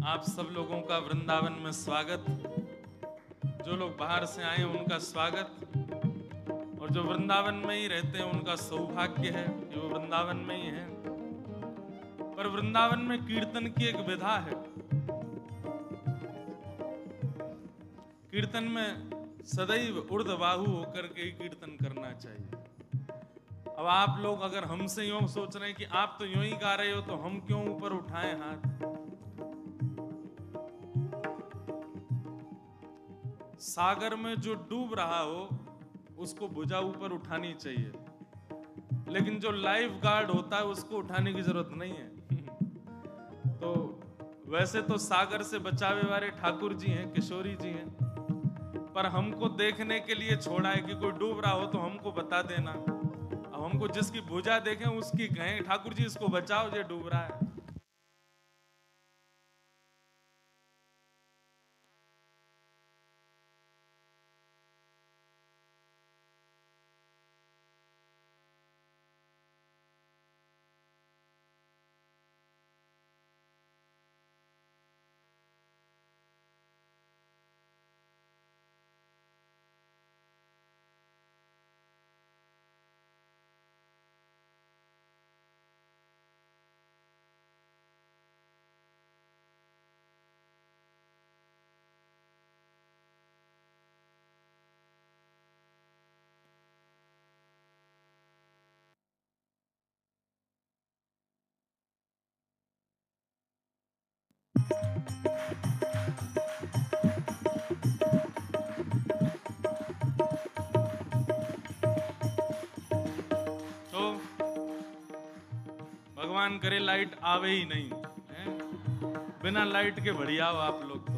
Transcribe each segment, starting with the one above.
आप सब लोगों का वृंदावन में स्वागत। जो लोग बाहर से आए हैं उनका स्वागत, और जो वृंदावन में ही रहते हैं उनका सौभाग्य है कि वो वृंदावन में ही हैं। पर वृंदावन में कीर्तन की एक विधा है। कीर्तन में सदैव ऊर्ध्वबाहु होकर के ही कीर्तन करना चाहिए। अब आप लोग अगर हमसे यूं सोच रहे हैं कि आप तो यूं ही गा रहे हो तो हम क्यों ऊपर उठाएं हाथ। सागर में जो डूब रहा हो उसको भुजा ऊपर उठानी चाहिए, लेकिन जो लाइफ गार्ड होता है उसको उठाने की जरूरत नहीं है। तो वैसे तो सागर से बचावे वाले ठाकुर जी हैं, किशोरी जी हैं, पर हमको देखने के लिए छोड़ा है कि कोई डूब रहा हो तो हमको बता देना। अब हमको जिसकी भुजा देखें उसकी कहें ठाकुर जी इसको बचाओ, ये डूब रहा है। तो भगवान करे लाइट आवे ही नहीं है? बिना लाइट के बढ़िया हो आप लोग। तो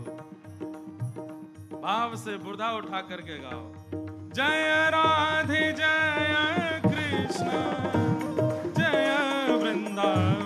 भाव से बुर्धा उठा करके गाओ, जय राधे जय कृष्ण जय वृंदावन।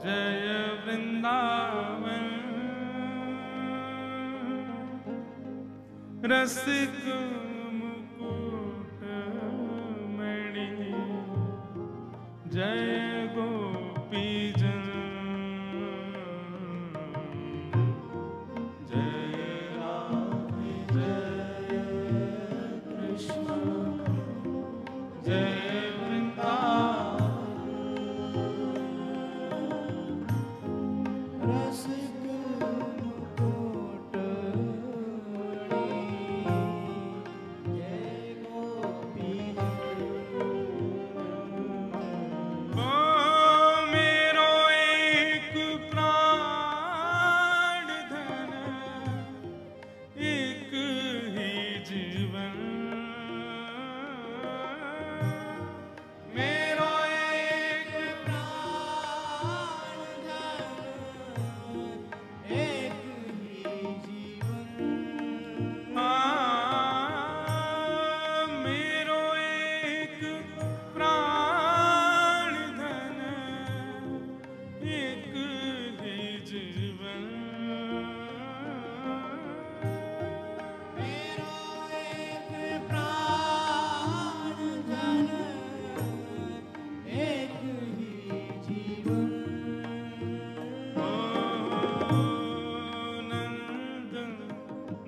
जय वृंदावन रसिक मुकुट मणि जय गोपी जन जय राधे जय कृष्ण जय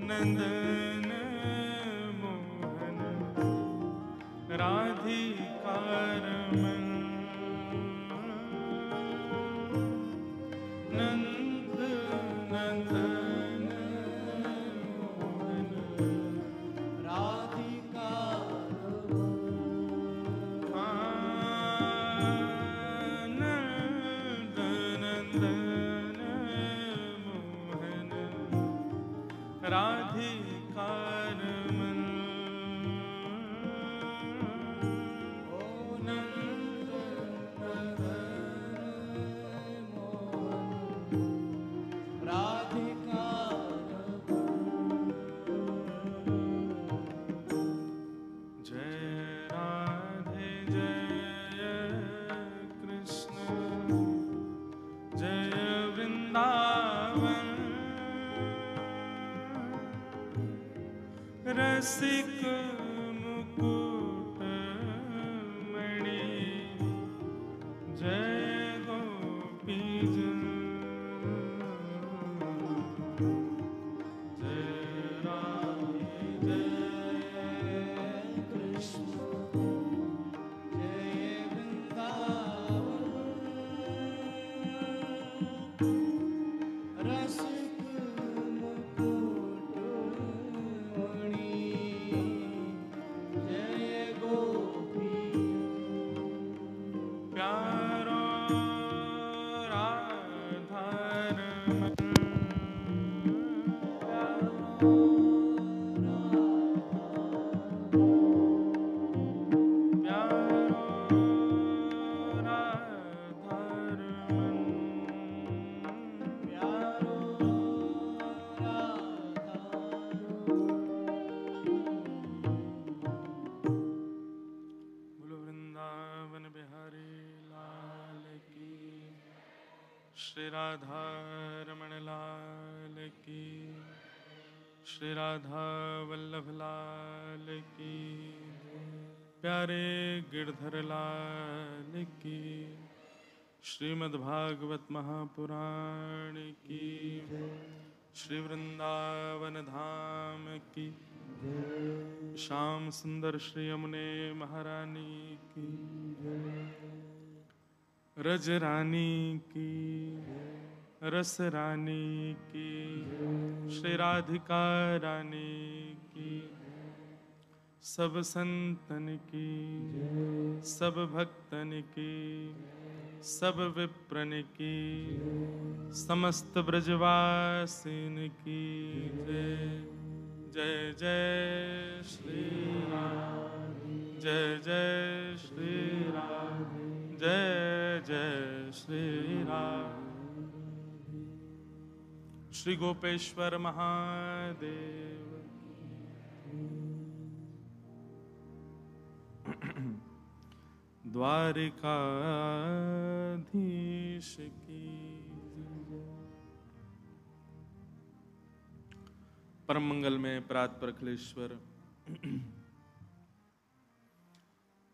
नंदन मोहन राधिका रमन नंद नंदन मोहन राधिका नंद नंदन मोहन राधिका रमन ओ नंद नंदन मोहन राधिका जय राधे जय कृष्ण जय वृंदावन रसिक मुकुट मणि जय गोपी जन जय राधे जय कृष्ण जय वृंदावन रसिक श्री राधा रमण लाल की श्री राधा वल्लभ लाल की प्यारे गिरधर लाल की श्रीमद्भागवत महापुराण की श्री वृंदावन धाम की श्याम सुंदर श्री यमुने महारानी की रज रानी की रस रानी की श्री राधिका रानी की सब संतन की सब भक्तन की सब विप्रन की समस्त ब्रजवासिन की जय जय जय श्री राम जय जय श्री राम जय जय श्री राम श्री गोपेश्वर महादेव द्वारिकाधीश की परम मंगल में परात्पर अखिलेश्वर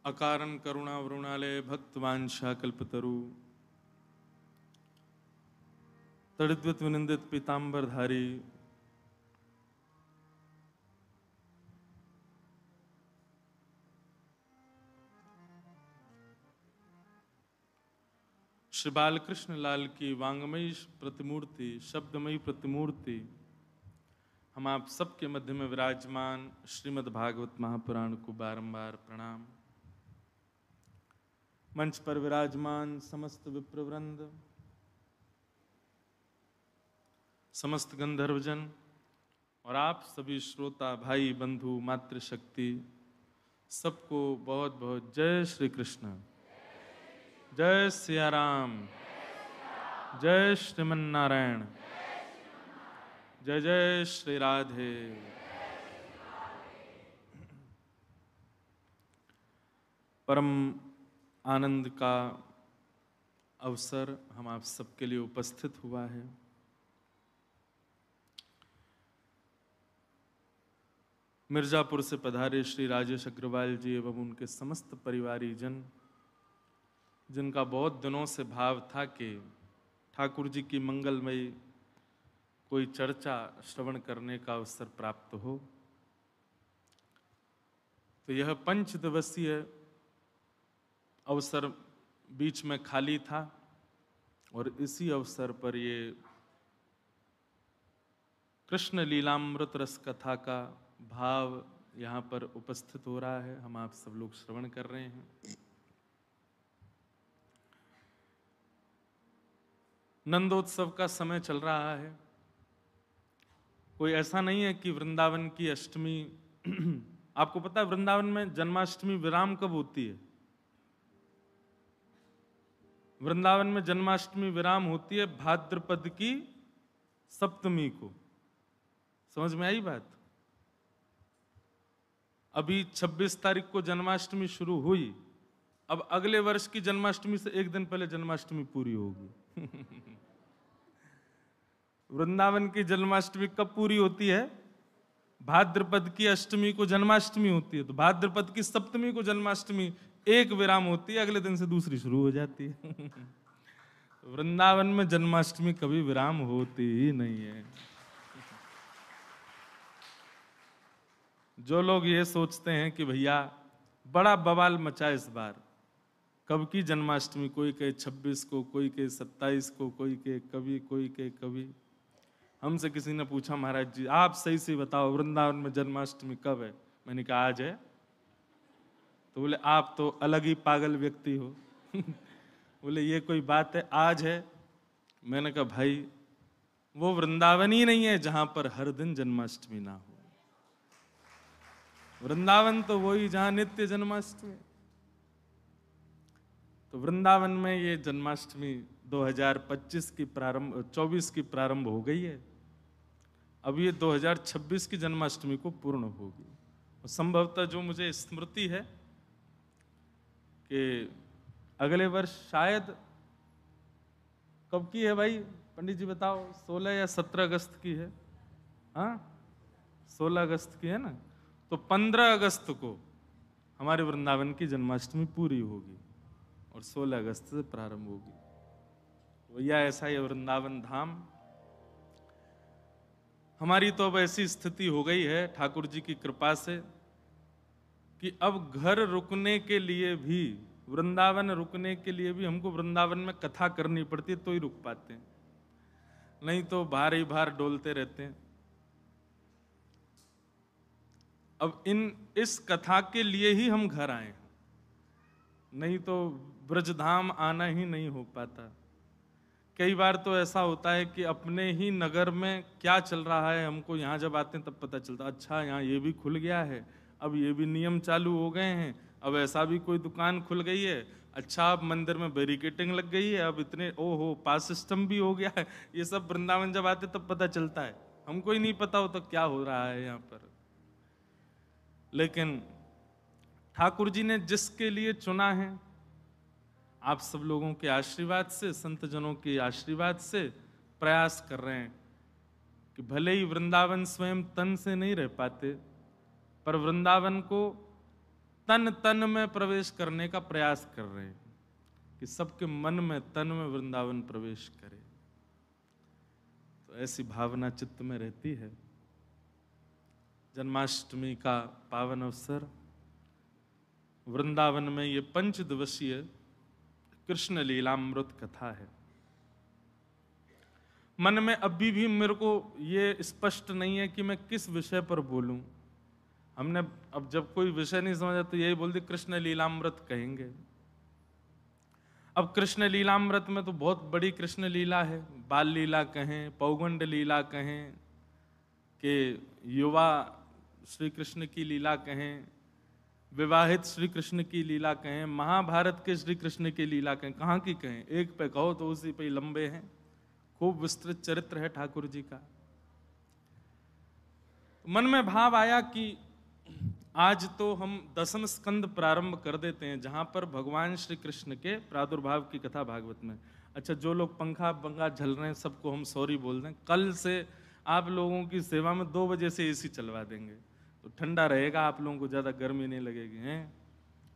अकारण करुणा वरुणालय भक्तवांछा कल्पतरु तड़िद्वत विनिंदित पीतांबरधारी श्री बालकृष्ण लाल की वांगमयी प्रतिमूर्ति, शब्दमयी प्रतिमूर्ति, हम आप सबके मध्य में विराजमान श्रीमद् भागवत महापुराण को बारंबार प्रणाम। मंच पर विराजमान समस्त विप्रवृंद, समस्त गंधर्वजन और आप सभी श्रोता भाई बंधु मातृशक्ति, सबको बहुत बहुत जय श्री कृष्ण, जय सिया राम, जय श्रीमन नारायण, जय जय श्री राधे। परम आनंद का अवसर हम आप सबके लिए उपस्थित हुआ है। मिर्जापुर से पधारे श्री राजेश अग्रवाल जी एवं उनके समस्त परिवारी जन, जिनका बहुत दिनों से भाव था कि ठाकुर जी की मंगलमयी कोई चर्चा श्रवण करने का अवसर प्राप्त हो, तो यह 5 दिवसीय अवसर बीच में खाली था और इसी अवसर पर ये कृष्ण लीलामृत रस कथा का भाव यहाँ पर उपस्थित हो रहा है, हम आप सब लोग श्रवण कर रहे हैं। नंदोत्सव का समय चल रहा है। कोई ऐसा नहीं है कि वृंदावन की अष्टमी आपको पता है वृंदावन में जन्माष्टमी विराम कब होती है? वृंदावन में जन्माष्टमी विराम होती है भाद्रपद की सप्तमी को। समझ में आई बात? अभी 26 तारीख को जन्माष्टमी शुरू हुई, अब अगले वर्ष की जन्माष्टमी से एक दिन पहले जन्माष्टमी पूरी होगी। वृंदावन की जन्माष्टमी कब पूरी होती है? भाद्रपद की अष्टमी को जन्माष्टमी होती है, तो भाद्रपद की सप्तमी को जन्माष्टमी एक विराम होती है, अगले दिन से दूसरी शुरू हो जाती है। वृंदावन में जन्माष्टमी कभी विराम होती ही नहीं है। जो लोग ये सोचते हैं कि भैया बड़ा बवाल मचा इस बार, कब की जन्माष्टमी, कोई कहे 26 को, कोई कहे 27 को, कोई कहे कभी, कोई कहे कभी। हमसे किसी ने पूछा, महाराज जी आप सही से बताओ वृंदावन में जन्माष्टमी कब है? मैंने कहा आज है। तो बोले आप तो अलग ही पागल व्यक्ति हो। बोले ये कोई बात है, आज है। मैंने कहा भाई वो वृंदावन ही नहीं है जहां पर हर दिन जन्माष्टमी ना हो। वृंदावन तो वही जहां नित्य जन्माष्टमी। तो वृंदावन में ये जन्माष्टमी 2025 की 24 की प्रारंभ हो गई है। अब ये 2026 की जन्माष्टमी को पूर्ण होगी। संभवतः जो मुझे स्मृति है कि अगले वर्ष शायद, कब की है भाई पंडित जी बताओ? 16 या 17 अगस्त की है। हाँ 16 अगस्त की है ना, तो 15 अगस्त को हमारे वृंदावन की जन्माष्टमी पूरी होगी और 16 अगस्त से प्रारंभ होगी। भैया ऐसा ही वृंदावन धाम। हमारी तो अब ऐसी स्थिति हो गई है ठाकुर जी की कृपा से कि अब घर रुकने के लिए भी, वृंदावन रुकने के लिए भी हमको वृंदावन में कथा करनी पड़ती है तो ही रुक पाते हैं, नहीं तो बाहर ही बाहर डोलते रहते हैं। अब इस कथा के लिए ही हम घर आए हैं, नहीं तो ब्रजधाम आना ही नहीं हो पाता। कई बार तो ऐसा होता है कि अपने ही नगर में क्या चल रहा है हमको यहाँ जब आते हैं तब पता चलता, अच्छा यहाँ ये भी खुल गया है, अब ये भी नियम चालू हो गए हैं, अब ऐसा भी कोई दुकान खुल गई है, अच्छा अब मंदिर में बैरिकेटिंग लग गई है, अब इतने ओहो पास सिस्टम भी हो गया है। ये सब वृंदावन जब आते तब पता चलता है, हमको ही नहीं पता हो तो क्या हो रहा है यहाँ पर। लेकिन ठाकुर जी ने जिसके लिए चुना है, आप सब लोगों के आशीर्वाद से, संत जनों के आशीर्वाद से प्रयास कर रहे हैं कि कि भले ही वृंदावन स्वयं तन से नहीं रह पाते, पर वृंदावन को तन तन में प्रवेश करने का प्रयास कर रहे हैं कि सबके मन में, तन में वृंदावन प्रवेश करे। तो ऐसी भावना चित्त में रहती है। जन्माष्टमी का पावन अवसर, वृंदावन में ये 5 दिवसीय कृष्ण लीलामृत कथा है। मन में अभी भी मेरे को ये स्पष्ट नहीं है कि मैं किस विषय पर बोलूं। हमने अब जब कोई विषय नहीं समझा तो यही बोल दी कृष्ण लीलामृत कहेंगे। अब कृष्ण लीलामृत में तो बहुत बड़ी कृष्ण लीला है। बाल लीला कहें, पौगंड लीला कहें, कि युवा श्री कृष्ण की लीला कहें, विवाहित श्री कृष्ण की लीला कहें, महाभारत के श्री कृष्ण की लीला कहें, कहाँ की कहें, एक पे कहो तो उसी पे लंबे हैं। खूब विस्तृत चरित्र है ठाकुर जी का। मन में भाव आया कि आज तो हम 10वें स्कंद प्रारंभ कर देते हैं, जहां पर भगवान श्री कृष्ण के प्रादुर्भाव की कथा भागवत में। अच्छा, जो लोग पंखा पंखा झल रहे हैं सबको हम सॉरी बोल दें। कल से आप लोगों की सेवा में 2 बजे से एसी चलवा देंगे, तो ठंडा रहेगा, आप लोगों को ज्यादा गर्मी नहीं लगेगी। हैं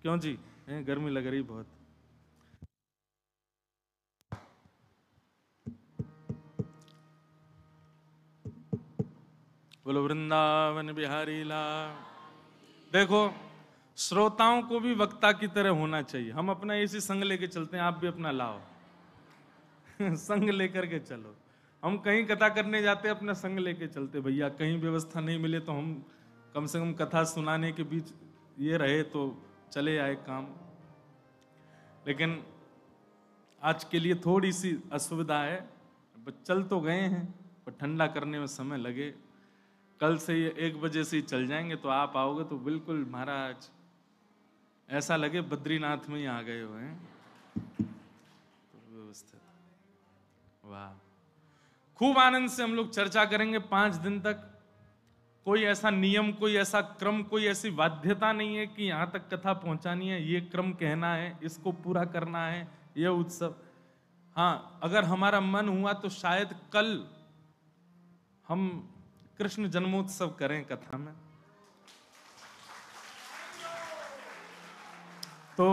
क्यों जी? हैं, गर्मी लग रही बहुत। बोलो वृंदावन बिहारी लाल। देखो, श्रोताओं को भी वक्ता की तरह होना चाहिए। हम अपना इसी संग लेके चलते हैं, आप भी अपना लाओ संग लेकर के चलो। हम कहीं कथा करने जाते अपना संग लेके चलते, भैया कहीं व्यवस्था नहीं मिले तो हम कम से कम कथा सुनाने के बीच ये रहे तो चले आए काम। लेकिन आज के लिए थोड़ी सी असुविधा है, चल तो गए हैं पर ठंडा करने में समय लगे। कल से ये 1 बजे से ही चल जाएंगे, तो आप आओगे तो बिल्कुल महाराज ऐसा लगे बद्रीनाथ में ही आ गए हो हैं। तो व्यवस्थित, वाह, खूब आनंद से हम लोग चर्चा करेंगे 5 दिन तक। कोई ऐसा नियम, कोई ऐसा क्रम, कोई ऐसी बाध्यता नहीं है कि यहां तक कथा पहुंचानी है, ये क्रम कहना है, इसको पूरा करना है, ये उत्सव। हाँ, अगर हमारा मन हुआ तो शायद कल हम कृष्ण जन्मोत्सव करें कथा में। तो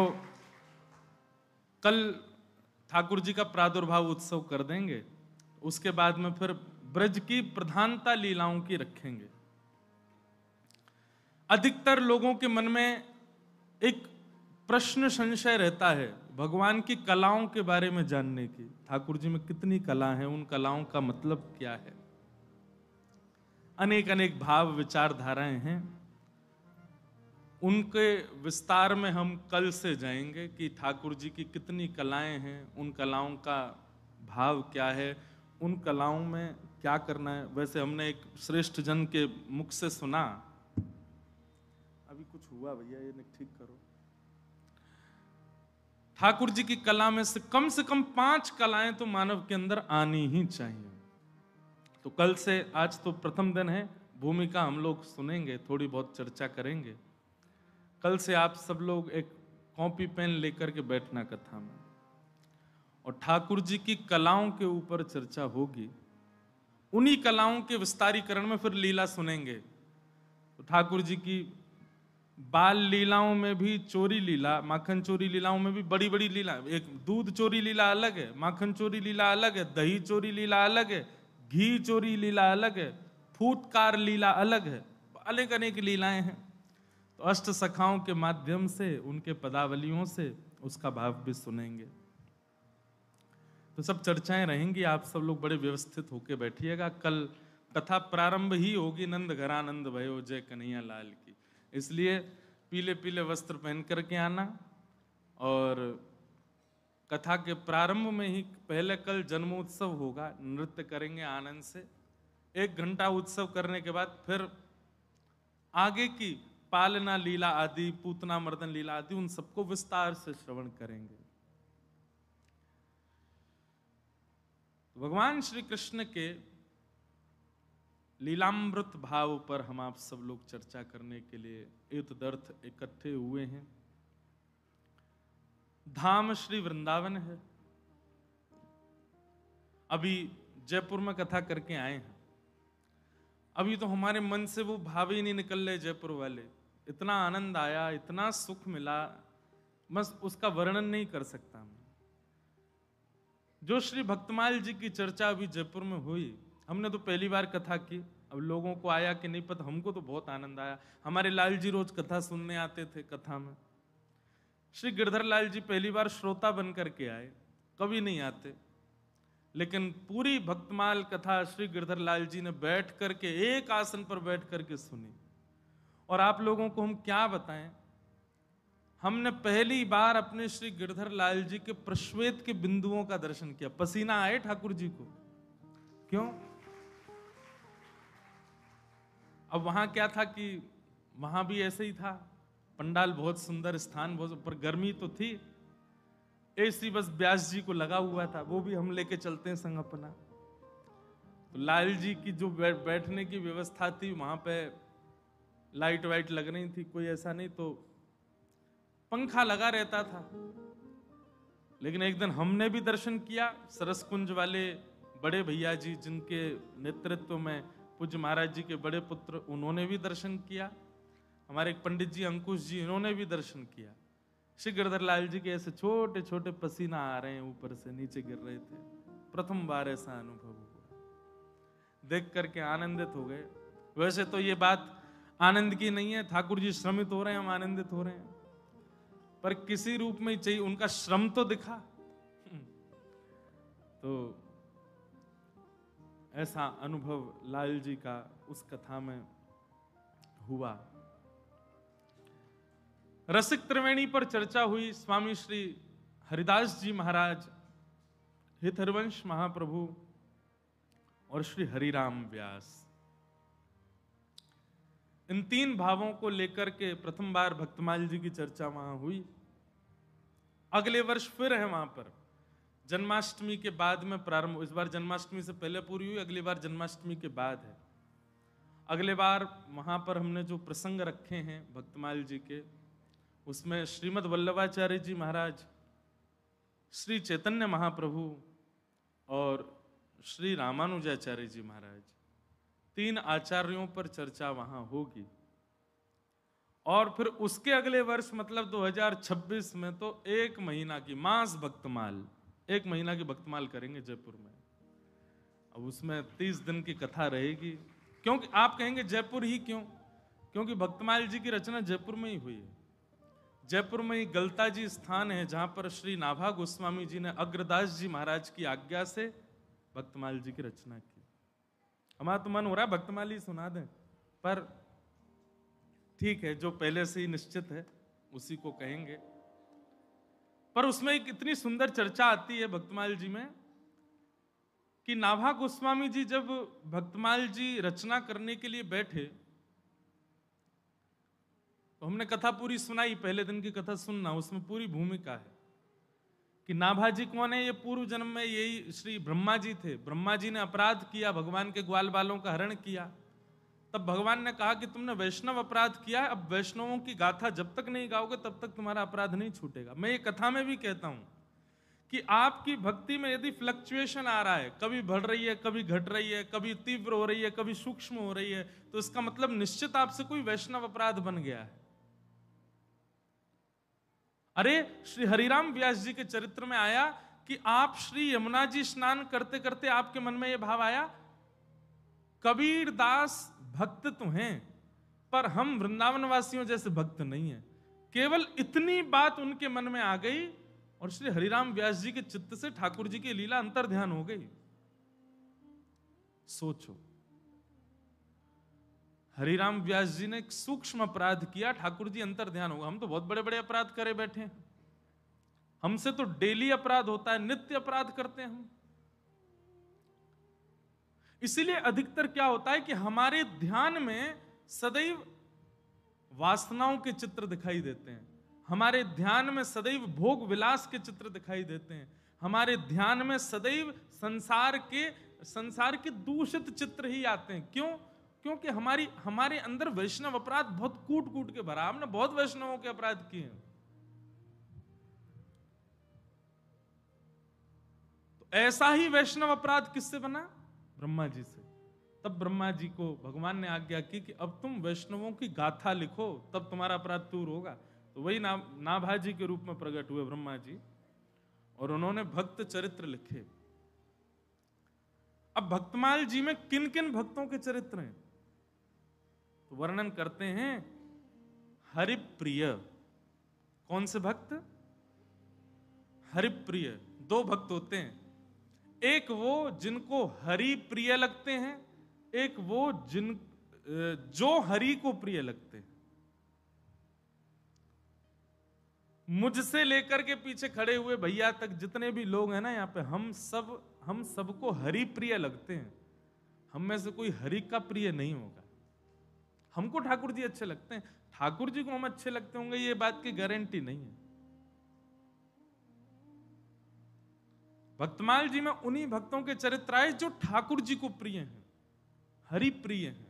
कल ठाकुर जी का प्रादुर्भाव उत्सव कर देंगे, उसके बाद में फिर ब्रज की प्रधानता लीलाओं की रखेंगे। अधिकतर लोगों के मन में एक प्रश्न संशय रहता है भगवान की कलाओं के बारे में जानने की। ठाकुर जी में कितनी कला है, उन कलाओं का मतलब क्या है। अनेक अनेक भाव विचारधाराएं हैं, उनके विस्तार में हम कल से जाएंगे कि ठाकुर जी की कितनी कलाएं हैं, उन कलाओं का भाव क्या है, उन कलाओं में क्या करना है। वैसे हमने एक श्रेष्ठ जन के मुख से सुना, अभी कुछ हुआ भैया, ये ठीक करो। ठाकुर जी की कला में से कम 5 कलाएं तो मानव के अंदर आनी ही चाहिए। तो कल से, आज तो प्रथम दिन है, भूमिका हम लोग सुनेंगे, थोड़ी बहुत चर्चा करेंगे। कल से आप सब लोग एक कॉपी पेन लेकर के बैठना कथा में, और ठाकुर जी की कलाओं के ऊपर चर्चा होगी। उन्हीं कलाओं के विस्तारीकरण में फिर लीला सुनेंगे। तो ठाकुर जी की बाल लीलाओं में भी चोरी लीला, माखन चोरी लीलाओं में भी बड़ी बड़ी लीला। एक दूध चोरी लीला अलग है, माखन चोरी लीला अलग है, दही चोरी लीला अलग है, घी चोरी लीला अलग है, फूटकार लीला अलग है, अनेक अनेक लीलाएं हैं। तो अष्ट सखाओं के माध्यम से, उनके पदावलियों से उसका भाव भी सुनेंगे। तो सब चर्चाएं रहेंगी, आप सब लोग बड़े व्यवस्थित होकर बैठिएगा। कल कथा प्रारंभ ही होगी नंद घरानंद भयो जय कन्हैया लाल की, इसलिए पीले पीले वस्त्र पहन करके आना। और कथा के प्रारंभ में ही पहले कल जन्मोत्सव होगा, नृत्य करेंगे आनंद से। 1 घंटा उत्सव करने के बाद फिर आगे की पालना लीला आदि, पूतना मर्दन लीला आदि, उन सबको विस्तार से श्रवण करेंगे। भगवान श्री कृष्ण के लीलामृत भाव पर हम आप सब लोग चर्चा करने के लिए इतदर्थ इकट्ठे हुए हैं। धाम श्री वृंदावन है। अभी जयपुर में कथा करके आए हैं, अभी तो हमारे मन से वो भाव ही नहीं निकल रहे जयपुर वाले। इतना आनंद आया, इतना सुख मिला, बस उसका वर्णन नहीं कर सकता मैं। जो श्री भक्तमाल जी की चर्चा अभी जयपुर में हुई, हमने तो पहली बार कथा की, अब लोगों को आया कि नहीं पता, हमको तो बहुत आनंद आया। हमारे लाल जी रोज कथा सुनने आते थे। कथा में श्री गिरधर लाल जी पहली बार श्रोता बन करके आए, कभी नहीं आते, लेकिन पूरी भक्तमाल कथा श्री गिरधर लाल जी ने बैठ करके एक आसन पर बैठ करके सुनी। और आप लोगों को हम क्या बताएं, हमने पहली बार अपने श्री गिरधर लाल जी के प्रश्वेत के बिंदुओं का दर्शन किया। पसीना आए ठाकुर जी को। क्यों? अब वहां क्या था कि वहां भी ऐसे ही था, पंडाल बहुत सुंदर, स्थान बहुत, पर गर्मी तो थी। एसी बस व्यास जी को लगा हुआ था, वो भी हम लेके चलते हैं संग अपना। तो लाल जी की जो बैठने की व्यवस्था थी, वहां पे लाइट वाइट लग रही थी, कोई ऐसा नहीं, तो पंखा लगा रहता था। लेकिन एक दिन हमने भी दर्शन किया। सरस कुंज वाले बड़े भैया जी, जिनके नेतृत्व में पूज्य महाराज जी के बड़े पुत्र, उन्होंने भी दर्शन किया। हमारे एक पंडित जी अंकुश जी, इन्होंने भी दर्शन किया। श्री गिरधर लाल जी के ऐसे छोटे छोटे पसीना आ रहे हैं, ऊपर से नीचे गिर रहे थे। प्रथम बार ऐसा अनुभव हुआ, देख करके आनंदित हो गए। वैसे तो ये बात आनंद की नहीं है, ठाकुर जी श्रमित हो रहे हैं, हम आनंदित हो रहे हैं, पर किसी रूप में ही चाहिए, उनका श्रम तो दिखा। तो ऐसा अनुभव लाल जी का उस कथा में हुआ। रसिक त्रिवेणी पर चर्चा हुई। स्वामी श्री हरिदास जी महाराज, हित हरिवंश महाप्रभु और श्री हरिराम व्यास, इन तीन भावों को लेकर के प्रथम बार भक्तमाल जी की चर्चा वहां हुई। अगले वर्ष फिर है वहां पर, जन्माष्टमी के बाद में प्रारंभ। इस बार जन्माष्टमी से पहले पूरी हुई, अगली बार जन्माष्टमी के बाद है। अगले बार वहां पर हमने जो प्रसंग रखे हैं भक्तमाल जी के, उसमें श्रीमद् वल्लभाचार्य जी महाराज, श्री चैतन्य महाप्रभु और श्री रामानुजाचार्य जी महाराज, तीन आचार्यों पर चर्चा वहां होगी। और फिर उसके अगले वर्ष मतलब 2026 में तो 1 महीना की मास भक्तमाल, 1 महीना की भक्तमाल करेंगे जयपुर में। अब उसमें 30 दिन की कथा रहेगी। क्योंकि आप कहेंगे जयपुर ही क्यों? क्योंकि भक्तमाल जी की रचना जयपुर में ही हुई है। जयपुर में ही गलता जी स्थान है, जहां पर श्री नाभा गोस्वामी जी ने अग्रदास जी महाराज की आज्ञा से भक्तमाल जी की रचना की। हमारा तो मन हो रहा है भक्तमाल ही सुना दें, पर ठीक है, जो पहले से ही निश्चित है उसी को कहेंगे। पर उसमें एक इतनी सुंदर चर्चा आती है भक्तमाल जी में कि नाभा गोस्वामी जी जब भक्तमाल जी रचना करने के लिए बैठे, तो हमने कथा पूरी सुनाई, पहले दिन की कथा सुनना, उसमें पूरी भूमिका है कि नाभा जी कौन है। ये पूर्व जन्म में यही श्री ब्रह्मा जी थे। ब्रह्मा जी ने अपराध किया, भगवान के ग्वाल बालों का हरण किया। तब भगवान ने कहा कि तुमने वैष्णव अपराध किया है, अब वैष्णवों की गाथा जब तक नहीं गाओगे तब तक तुम्हारा अपराध नहीं छूटेगा। मैं ये कथा में भी कहता हूं कि आपकी भक्ति में यदि फ्लक्चुएशन आ रहा है, कभी बढ़ रही है, कभी घट रही है, कभी तीव्र हो रही है, कभी सूक्ष्म हो रही है, तो इसका मतलब निश्चित आपसे कोई वैष्णव अपराध बन गया है। अरे श्री हरिराम व्यास जी के चरित्र में आया कि आप श्री यमुना जी स्नान करते करते आपके मन में यह भाव आया, कबीर दास भक्त तो हैं पर हम वृंदावन वासियों जैसे भक्त नहीं हैं। केवल इतनी बात उनके मन में आ गई और श्री हरिराम व्यास जी के चित्त से ठाकुर जी की लीला अंतर ध्यान हो गई। सोचो, हरिराम व्यास जी ने एक सूक्ष्म अपराध किया, ठाकुर जी अंतर ध्यान होगा। हम तो बहुत बड़े बड़े अपराध करे बैठे हैं, हमसे तो डेली अपराध होता है, नित्य अपराध करते हैं हम। इसीलिए अधिकतर क्या होता है कि हमारे ध्यान में सदैव वासनाओं के चित्र दिखाई देते हैं, हमारे ध्यान में सदैव भोग विलास के चित्र दिखाई देते हैं, हमारे ध्यान में सदैव संसार के दूषित चित्र ही आते हैं। क्यों? क्योंकि हमारे अंदर वैष्णव अपराध बहुत कूट कूट के भरा। हमने बहुत वैष्णवों के अपराध किए हैं। तो ऐसा ही वैष्णव अपराध किससे बना? ब्रह्मा जी से। तब ब्रह्मा जी को भगवान ने आज्ञा की कि अब तुम वैष्णवों की गाथा लिखो, तब तुम्हारा अपराध दूर होगा। तो वही नाभाजी के रूप में प्रकट हुए ब्रह्मा जी, और उन्होंने भक्त चरित्र लिखे। अब भक्तमाल जी में किन किन भक्तों के चरित्र हैं, तो वर्णन करते हैं। हरिप्रिय, कौन से भक्त? हरिप्रिय। दो भक्त होते हैं, एक वो जिनको हरि प्रिय लगते हैं, एक वो जो हरि को प्रिय लगते हैं। मुझसे लेकर के पीछे खड़े हुए भैया तक जितने भी लोग हैं ना यहाँ पे, हम सबको हरि प्रिय लगते हैं। हम में से कोई हरि का प्रिय नहीं होगा। हमको ठाकुर जी अच्छे लगते हैं, ठाकुर जी को हम अच्छे लगते होंगे ये बात की गारंटी नहीं है। भक्तमाल जी में उन्हीं भक्तों के चरित्र आए जो ठाकुर जी को प्रिय हैं, हरि प्रिय हैं।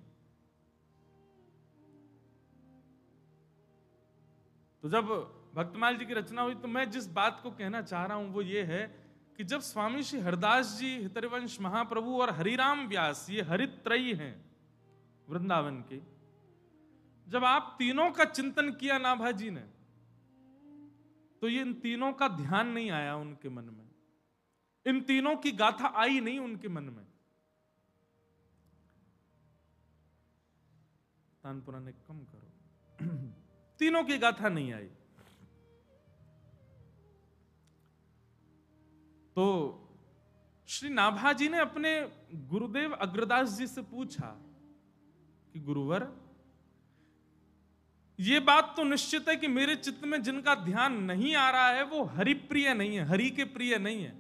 तो जब भक्तमाल जी की रचना हुई, तो मैं जिस बात को कहना चाह रहा हूं वो ये है कि जब स्वामी श्री हरदास जी, हितरिवंश महाप्रभु और हरिराम व्यास, ये हरित्रयी हैं वृंदावन के, जब आप तीनों का चिंतन किया नाभाजी ने, तो ये इन तीनों का ध्यान नहीं आया उनके मन में, इन तीनों की गाथा आई नहीं उनके मन में। तानपुरा ने कम करो। तीनों की गाथा नहीं आई। तो श्री नाभाजी ने अपने गुरुदेव अग्रदास जी से पूछा कि गुरुवर, ये बात तो निश्चित है कि मेरे चित्त में जिनका ध्यान नहीं आ रहा है वो हरि प्रिय नहीं है, हरि के प्रिय नहीं है,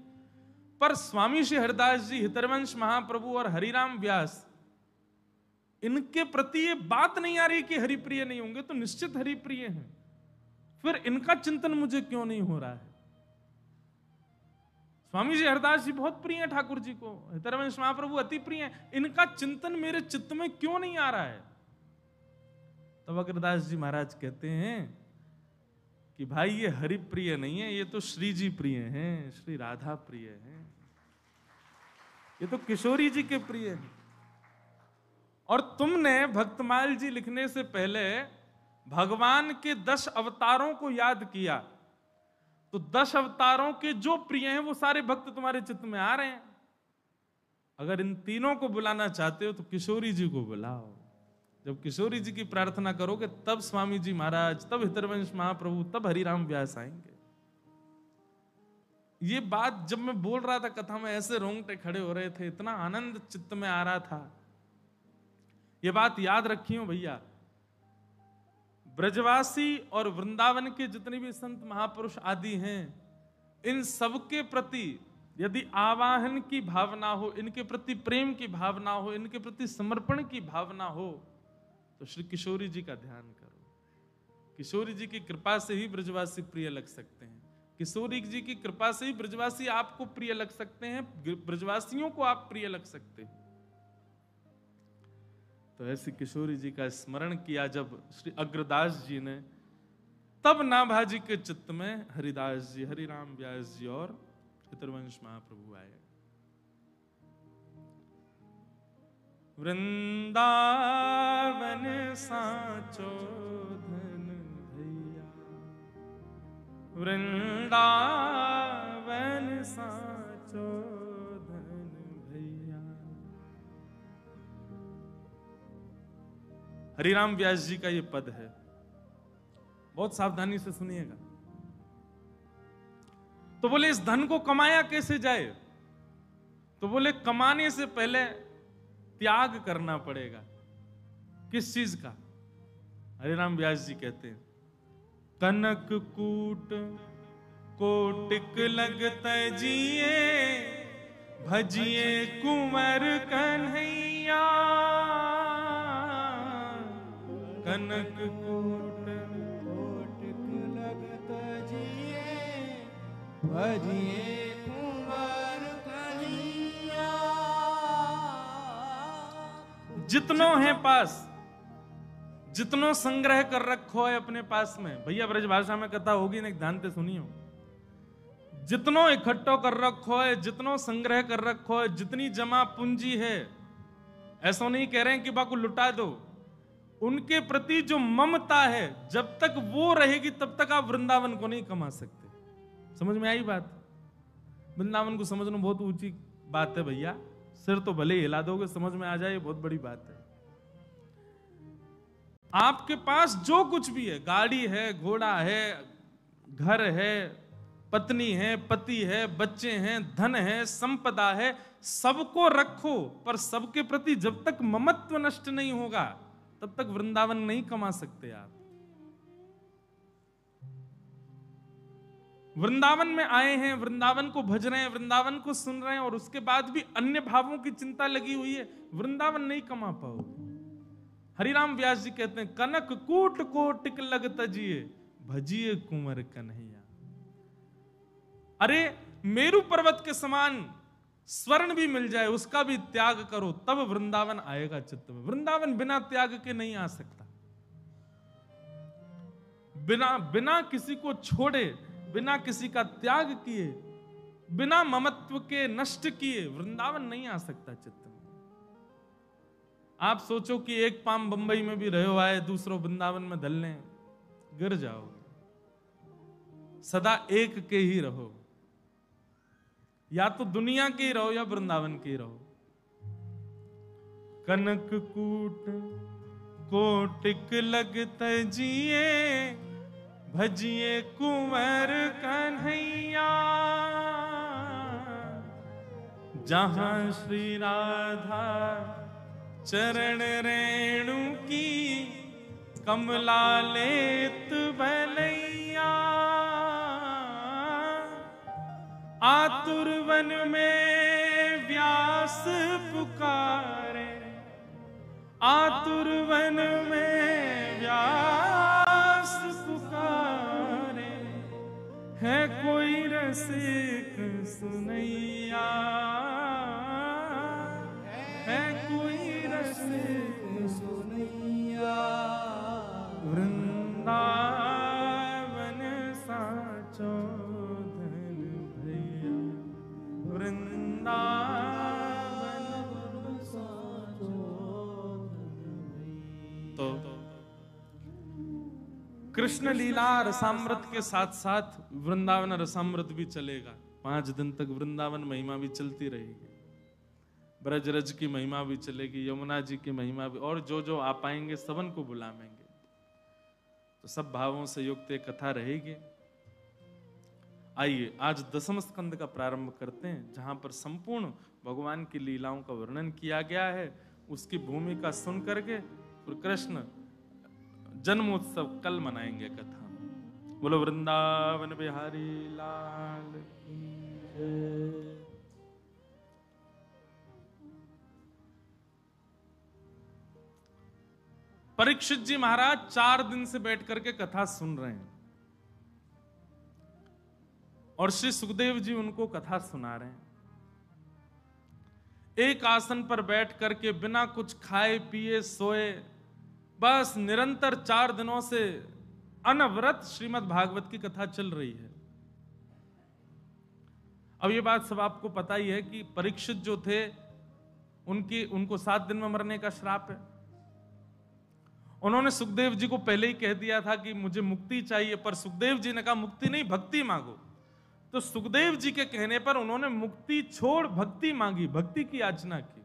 पर स्वामी श्री हरदास जी, हितरवंश महाप्रभु और हरिराम व्यास, इनके प्रति ये बात नहीं आ रही कि हरि प्रिय नहीं होंगे, तो निश्चित हरि प्रिय हैं। फिर इनका चिंतन मुझे क्यों नहीं हो रहा है? स्वामी जी हरदास जी बहुत प्रिय हैं ठाकुर जी को, हितरवंश महाप्रभु अति प्रिय हैं, इनका चिंतन मेरे चित्त में क्यों नहीं आ रहा है? तब अग्रदास जी महाराज कहते हैं कि भाई ये हरि प्रिय नहीं है, ये तो श्री जी प्रिय हैं, श्री राधा प्रिय हैं, ये तो किशोरी जी के प्रिय हैं। और तुमने भक्तमाल जी लिखने से पहले भगवान के 10 अवतारों को याद किया, तो 10 अवतारों के जो प्रिय हैं वो सारे भक्त तुम्हारे चित्त में आ रहे हैं। अगर इन तीनों को बुलाना चाहते हो तो किशोरी जी को बुलाओ। जब किशोरी जी की प्रार्थना करोगे तब स्वामी जी महाराज, तब हितरवंश महाप्रभु, तब हरिराम व्यास आएंगे। ये बात जब मैं बोल रहा था कथा में, ऐसे रोंगटे खड़े हो रहे थे, इतना आनंद चित्त में आ रहा था। ये बात याद रखियो भैया, ब्रजवासी और वृंदावन के जितने भी संत महापुरुष आदि हैं, इन सबके प्रति यदि आवाहन की भावना हो, इनके प्रति प्रेम की भावना हो, इनके प्रति समर्पण की भावना हो, तो श्री किशोरी जी का ध्यान करो। किशोरी जी की कृपा से ही ब्रजवासी प्रिय लग सकते हैं, किशोरी जी की कृपा से ही ब्रजवासी आपको प्रिय लग सकते हैं, ब्रजवासियों को आप प्रिय लग सकते हैं। तो ऐसी किशोरी जी का स्मरण किया जब श्री अग्रदास जी ने, तब नाभाजी के चित्त में हरिदास जी, हरिराम व्यास जी और हितरवंश महाप्रभु आए। वृंदावन साचो धन भैया, वृंदावन साचो धन भैया। हरिराम व्यास जी का ये पद है, बहुत सावधानी से सुनिएगा। तो बोले इस धन को कमाया कैसे जाए? तो बोले कमाने से पहले त्याग करना पड़ेगा। किस चीज का? हरिराम व्यास जी कहते हैं, कनक कूट कोटिक लगत जिए, भजिए कुंवर कन्हैया। कनक कूट कोटिक लगत जिए, भजिए कुंवर कन्हैया। जितनों है पास, जितनों संग्रह कर रखो है अपने पास में, भैया ब्रज भाषा में कथा होगी ना, ध्यान से सुनियो। जितनों इकट्ठो कर रखो है, जितनों संग्रह कर रखो है, जितनी जमा पूंजी है, ऐसा नहीं कह रहे हैं कि बाको लुटा दो, उनके प्रति जो ममता है जब तक वो रहेगी तब तक आप वृंदावन को नहीं कमा सकते। समझ में आई बात? वृंदावन को समझना बहुत ऊंची बात है भैया, सिर तो भले ही हिला दोगे, समझ में आ जाए, बहुत बड़ी बात है। आपके पास जो कुछ भी है, गाड़ी है, घोड़ा है, घर है, पत्नी है, पति है, बच्चे हैं, धन है, संपदा है, सबको रखो, पर सबके प्रति जब तक ममत्व नष्ट नहीं होगा तब तक वृंदावन नहीं कमा सकते आप। वृंदावन में आए हैं, वृंदावन को भज रहे हैं, वृंदावन को सुन रहे हैं, और उसके बाद भी अन्य भावों की चिंता लगी हुई है, वृंदावन नहीं कमा पाओगे। हरिराम व्यास जी कहते हैं, कनक कूट कोटिक लग तजिए, भजिए कुंवर कन्हैया। अरे मेरु पर्वत के समान स्वर्ण भी मिल जाए, उसका भी त्याग करो, तब वृंदावन आएगा चित्त में। वृंदावन बिना त्याग के नहीं आ सकता। बिना किसी को छोड़े, बिना किसी का त्याग किए, बिना ममत्व के नष्ट किए वृंदावन नहीं आ सकता चित्त में। आप सोचो कि एक पाम बंबई में भी रहो आए, दूसरों वृंदावन में धल लें, गिर जाओगे। सदा एक के ही रहो, या तो दुनिया के ही रहो या वृंदावन के ही रहो। कनक कूट कोटिक लग तजिए, भजिए कुंवर कन्हैया। जहां श्री राधा चरण रेणु की, कमला लेत भलैया। आतुर वन में व्यास पुकारे, आतुर वन में व्यास पुकारे, है कोई रसिक सुनैया, है कोई रसिक सुनैया। वृंदावन साचो धन भैया, वृंदावन साचो धन भैया। तो कृष्ण लीला रसामृत के साथ साथ वृंदावन रसामृत भी चलेगा। 5 दिन तक वृंदावन महिमा भी चलती रहेगी, ब्रजरज की महिमा भी चलेगी, यमुना जी की महिमा भी, और जो जो आ पाएंगे सबन को बुलावेंगे। तो सब भावों से युक्त एक कथा रहेगी। आइए आज 10वें स्कंद का प्रारंभ करते हैं, जहां पर संपूर्ण भगवान की लीलाओं का वर्णन किया गया है। उसकी भूमिका सुन करके फिर कृष्ण जन्मोत्सव कल मनाएंगे कथा। बोलो वृंदावन बिहारी लाल की जय। परीक्षित जी महाराज 4 दिन से बैठ करके कथा सुन रहे हैं, और श्री सुखदेव जी उनको कथा सुना रहे हैं। एक आसन पर बैठ करके बिना कुछ खाए पिए सोए, बस निरंतर 4 दिनों से अनवरत श्रीमद् भागवत की कथा चल रही है। अब ये बात सब आपको पता ही है कि परीक्षित जो थे उनको 7 दिन में मरने का श्राप है। उन्होंने सुखदेव जी को पहले ही कह दिया था कि मुझे मुक्ति चाहिए, पर सुखदेव जी ने कहा मुक्ति नहीं, भक्ति मांगो। तो सुखदेव जी के कहने पर उन्होंने मुक्ति छोड़ भक्ति मांगी, भक्ति की याचना की,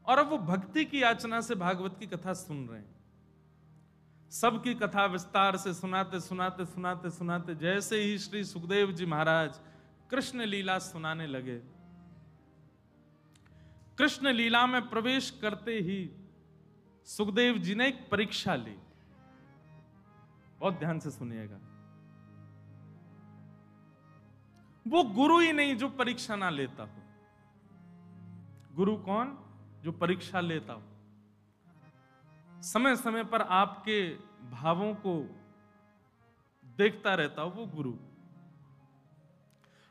और अब वो भक्ति की याचना से भागवत की कथा सुन रहे हैं। सबकी कथा विस्तार से सुनाते सुनाते सुनाते सुनाते जैसे ही श्री सुखदेव जी महाराज कृष्ण लीला सुनाने लगे, कृष्ण लीला में प्रवेश करते ही सुखदेव जी ने एक परीक्षा ली। बहुत ध्यान से सुनिएगा। वो गुरु ही नहीं जो परीक्षा ना लेता हो। गुरु कौन? जो परीक्षा लेता हो, समय समय पर आपके भावों को देखता रहता हो, वो गुरु।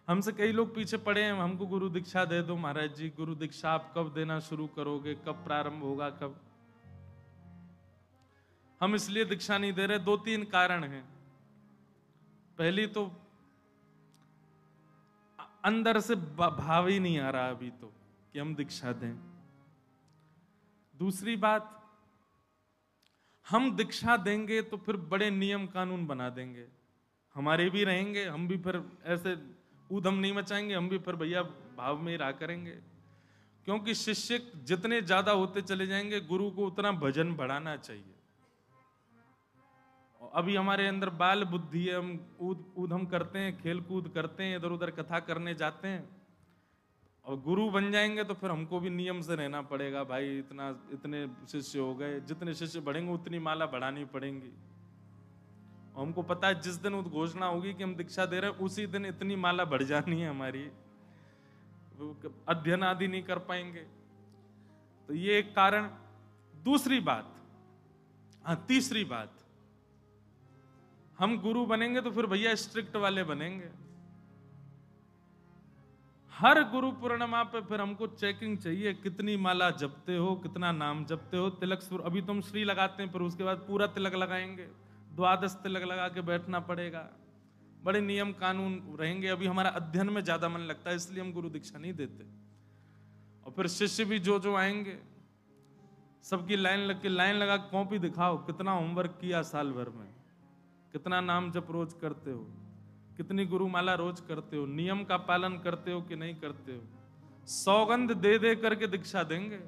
हमसे कई लोग पीछे पड़े हैं, हमको गुरु दीक्षा दे दो महाराज जी, गुरु दीक्षा आप कब देना शुरू करोगे, कब प्रारंभ होगा, कब। हम इसलिए दीक्षा नहीं दे रहे, 2-3 कारण हैं। पहली तो अंदर से भाव ही नहीं आ रहा अभी तो कि हम दीक्षा दें। दूसरी बात, हम दीक्षा देंगे तो फिर बड़े नियम कानून बना देंगे, हमारे भी रहेंगे, हम भी फिर ऐसे ऊधम नहीं मचाएंगे, हम भी फिर भैया भाव में ही रहा करेंगे। क्योंकि शिष्य जितने ज्यादा होते चले जाएंगे, गुरु को उतना भजन बढ़ाना चाहिए। अभी हमारे अंदर बाल बुद्धि है, हम ऊधम करते हैं, खेल कूद करते हैं, इधर उधर कथा करने जाते हैं, और गुरु बन जाएंगे तो फिर हमको भी नियम से रहना पड़ेगा। भाई इतने शिष्य हो गए, जितने शिष्य बढ़ेंगे उतनी माला बढ़ानी पड़ेंगी। और हमको पता है जिस दिन घोषणा होगी कि हम दीक्षा दे रहे हैं, उसी दिन इतनी माला बढ़ जानी है हमारी, अध्ययन आदि नहीं कर पाएंगे। तो ये एक कारण। दूसरी बात, तीसरी बात, हम गुरु बनेंगे तो फिर भैया स्ट्रिक्ट वाले बनेंगे। हर गुरु पूर्णिमा पे फिर हमको चेकिंग चाहिए, कितनी माला जपते हो, कितना नाम जपते हो, तिलक अभी तुम श्री लगाते हैं, फिर उसके बाद पूरा तिलक लगाएंगे, द्वादश तिलक लगा के बैठना पड़ेगा, बड़े नियम कानून रहेंगे। अभी हमारा अध्ययन में ज्यादा मन लगता है, इसलिए हम गुरु दीक्षा नहीं देते। और फिर शिष्य भी जो आएंगे, सबकी लाइन लगा कॉपी दिखाओ, कितना होमवर्क किया साल भर में, कितना नाम जप रोज करते हो, कितनी गुरुमाला रोज करते हो, नियम का पालन करते हो कि नहीं करते हो। सौगंध दे दे करके दीक्षा देंगे,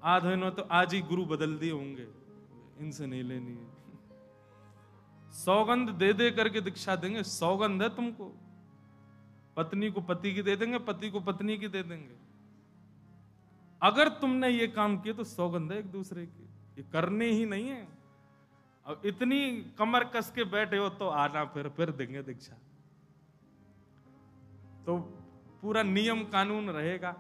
आधे ने तो आज ही गुरु बदल दिए होंगे, इनसे नहीं लेनी है। सौगंध दे दे करके दीक्षा देंगे, सौगंध है तुमको, पत्नी को पति की दे देंगे, पति को पत्नी की दे देंगे। अगर तुमने ये काम किए तो सौगंध है एक दूसरे की, ये करने ही नहीं है। अब इतनी कमर कस के बैठे हो तो आना, फिर देंगे दीक्षा। तो पूरा नियम कानून रहेगा।